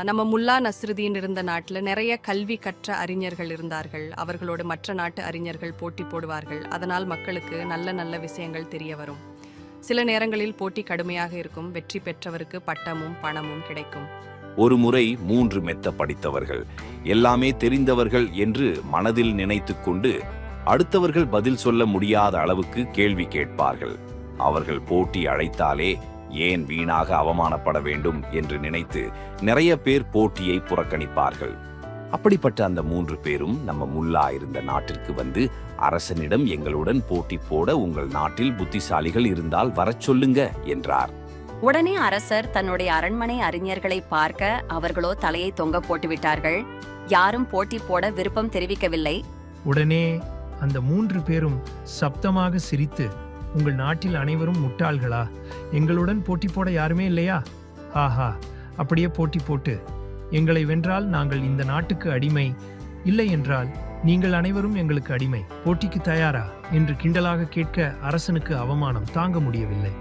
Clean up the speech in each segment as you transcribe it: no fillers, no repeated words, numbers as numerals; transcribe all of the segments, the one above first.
நம்ம முல்லா நஸ்ருதீன் இருந்த நாட்டில் நிறைய கல்வி கற்ற அறிஞர்கள் இருந்தார்கள். அவர்களோடு மற்ற நாட்டு அறிஞர்கள் போட்டி போடுவார்கள். அதனால் மக்களுக்கு நல்ல நல்ல விஷயங்கள் தெரிய வரும். சில நேரங்களில் போட்டி கடுமையாக இருக்கும். வெற்றி பெற்றவருக்கு பட்டமும் பணமும் கிடைக்கும். ஒரு முறை 3 மெத்த படித்தவர்கள், எல்லாமே தெரிந்தவர்கள் என்று மனதில் நினைத்து கொண்டு அடுத்தவர்கள் பதில் சொல்ல முடியாத அளவுக்கு கேள்வி கேட்பார்கள். அவர்கள் போட்டி அழைத்தாலே ஏன் வீணாக அவமானப்பட வேண்டும் என்று நினைத்து நிறைய பேர் போட்டியை புறக்கணிப்பார்கள். அப்படிப்பட்ட அந்த 3 பேரும் நம்ம முல்லா இருந்த நாட்டிற்கு வந்து, அரசனிடம் எங்களுடன் போட்டி போட உங்கள் நாட்டில் புத்திசாலிகள் இருந்தால் வரச் சொல்லுங்க என்றார். உடனே அரசர் தன்னுடைய அரண்மனை அறிஞர்களை பார்க்க அவர்களோ தலையை தொங்க போட்டுவிட்டார்கள். யாரும் போட்டி போட விருப்பம் தெரிவிக்கவில்லை. உடனே அந்த 3 பேரும் சப்தமாக சிரித்து, உங்கள் நாட்டில் அனைவரும் முட்டாள்களா? எங்களுடன் போட்டி போட யாருமே இல்லையா? ஆஹா, அப்படியே போட்டி போட்டு எங்களை வென்றால் நாங்கள் இந்த நாட்டுக்கு அடிமை, இல்லை என்றால் நீங்கள் அனைவரும் எங்களுக்கு அடிமை. போட்டிக்கு தயாரா என்று கிண்டலாக கேட்க அரசனுக்கு அவமானம் தாங்க முடியவில்லை.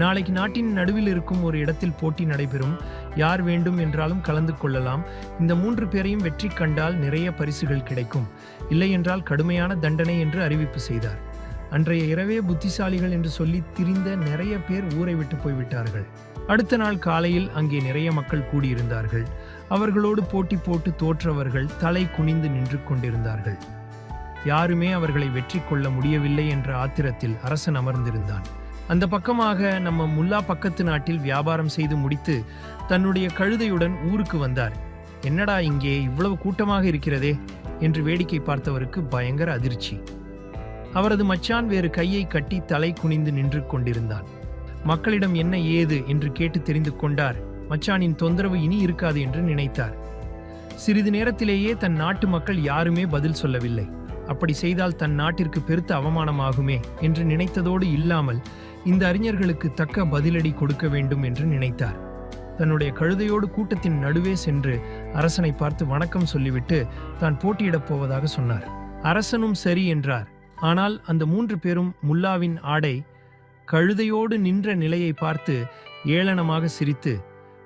நாளைக்கு நாட்டின் நடுவில் இருக்கும் ஒரு இடத்தில் போட்டி நடைபெறும். யார் வேண்டும் என்றாலும் கலந்து கொள்ளலாம். இந்த 3 பேரையும் வெற்றி கண்டால் நிறைய பரிசுகள் கிடைக்கும், இல்லை என்றால் கடுமையான தண்டனை என்று அறிவிப்பு செய்தார். அன்றைய இரவே புத்திசாலிகள் என்று சொல்லி திரிந்த நிறைய பேர் ஊரை விட்டு போய்விட்டார்கள். அடுத்த நாள் காலையில் அங்கே நிறைய மக்கள் கூடியிருந்தார்கள். அவர்களோடு போட்டி போட்டு தோற்றவர்கள் தலை குனிந்து நின்று கொண்டிருந்தார்கள். யாருமே அவர்களை வெற்றி கொள்ள முடியவில்லை என்ற ஆத்திரத்தில் அரசன் அமர்ந்திருந்தான். அந்த பக்கமாக நம்ம முல்லா பக்கத்து நாட்டில் வியாபாரம் செய்து முடித்து தன்னுடைய கழுதையுடன் ஊருக்கு வந்தார். என்னடா இங்கே இவ்வளவு கூட்டமாக இருக்கிறதே என்று வேடிக்கை பார்த்தவருக்கு பயங்கர அதிர்ச்சி. அவரது மச்சான் வேறு கையை கட்டி தலை குனிந்து நின்று கொண்டிருந்தான். மக்களிடம் என்ன ஏது என்று கேட்டு தெரிந்து கொண்டார். மச்சானின் தொந்தரவு இனி இருக்காது என்று நினைத்தார். சிறிது நேரத்திலேயே தன் நாட்டு மக்கள் யாருமே பதில் சொல்லவில்லை. அப்படி செய்தால் தன் நாட்டிற்கு பெருத்த அவமானமாகுமே என்று நினைத்ததோடு இல்லாமல் இந்த அறிஞர்களுக்கு தக்க பதிலடி கொடுக்க வேண்டும் என்று நினைத்தார். தன்னுடைய கழுதையோடு கூட்டத்தின் நடுவே சென்று அரசனை பார்த்து வணக்கம் சொல்லிவிட்டு தான் போட்டியிடப் போவதாக சொன்னார். அரசனும் சரி என்றார். ஆனால் அந்த 3 பேரும் முல்லாவின் ஆடை கழுதையோடு நின்ற நிலையை பார்த்து ஏளனமாக சிரித்து,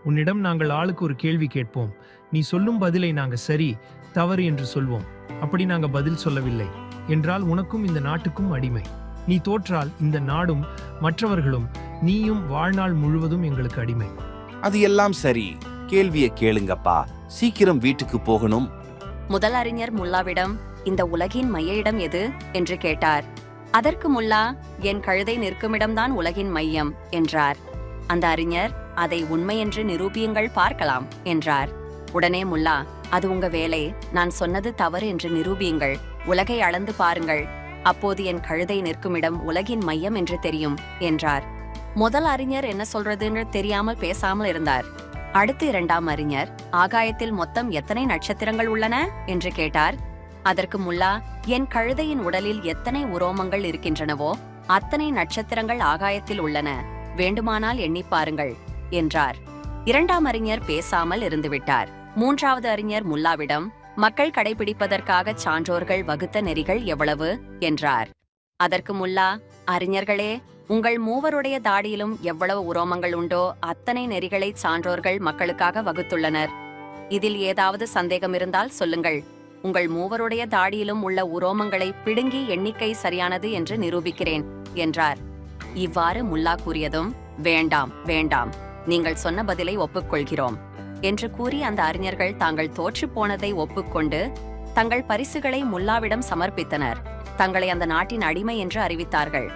உன்னிடம் நாங்கள் ஆளுக்கு ஒரு கேள்வி கேட்போம். நீ சொல்லும் பதிலை நாங்கள் சரி தவறு என்று சொல்வோம். அப்படி நாங்கள் பதில் சொல்லவில்லை என்றால் உனக்கும் இந்த நாட்டுக்கும் அடிமை. நீ தோற்றால் இந்த நாடும் மற்றவர்களும் நீயும் வாழ்நாள் முழுவதும் எங்களுக்கு அடிமை. அது எல்லாம் சரி, கேள்வியை கேளுங்கப்பா, சீக்கிரம் வீட்டுக்கு போகணும். முதல் அறிஞர் முல்லாவிடம், இந்த உலகின் மைய இடம் எது என்று கேட்டார். அதற்கு முல்லா, என் கழுதை நிற்குமிடம்தான் உலகின் மையம் என்றார். அந்த அறிஞர், அதை உண்மை என்று நிரூபியுங்கள் பார்க்கலாம் என்றார். உடனே முல்லா, அது உங்க வேலை, நான் சொன்னது தவறு என்று நிரூபியுங்கள், உலகை அளந்து பாருங்கள், அப்போது என் கழுதை நிற்குமிடம் உலகின் மையம் என்று தெரியும் என்றார். முதல் அறிஞர் என்ன சொல்றதுன்னு தெரியாமல் பேசாமல் இருந்தார். அடுத்து 2ஆம் அறிஞர், ஆகாயத்தில் மொத்தம் எத்தனை நட்சத்திரங்கள் உள்ளன என்று கேட்டார். அதற்கு முல்லா, என் கழுதையின் உடலில் எத்தனை உரோமங்கள் இருக்கின்றனவோ அத்தனை நட்சத்திரங்கள் ஆகாயத்தில் உள்ளன, வேண்டுமானால் எண்ணி பாருங்கள் என்றார். 2ஆம் அறிஞர் பேசாமல் இருந்துவிட்டார். 3வது அறிஞர் முல்லாவிடம், மக்கள் கடைபிடிப்பதற்காக சான்றோர்கள் வகுத்த நெறிகள் எவ்வளவு என்றார். அதற்கு முல்லா, அறிஞர்களே, உங்கள் மூவருடைய தாடியிலும் எவ்வளவு உரோமங்கள் உண்டோ அத்தனை நெறிகளை சான்றோர்கள் மக்களுக்காக வகுத்துள்ளனர். இதில் ஏதாவது சந்தேகம் இருந்தால் சொல்லுங்கள். உங்கள் மூவருடைய தாடியிலும் உள்ள உரோமங்களை பிடுங்கி எண்ணிக்கை சரியானது என்று நிரூபிக்கிறேன் என்றார். இவ்வாறு முல்லா கூறியதும், வேண்டாம் வேண்டாம், நீங்கள் சொன்ன பதிலை ஒப்புக்கொள்கிறோம் என்று கூறி அந்த அறிஞர்கள் தாங்கள் தோற்று போனதை ஒப்புக்கொண்டு தங்கள் பரிசுகளை முல்லாவிடம் சமர்ப்பித்தனர். தங்களை அந்த நாட்டின் அடிமை என்று அறிவித்தார்கள்.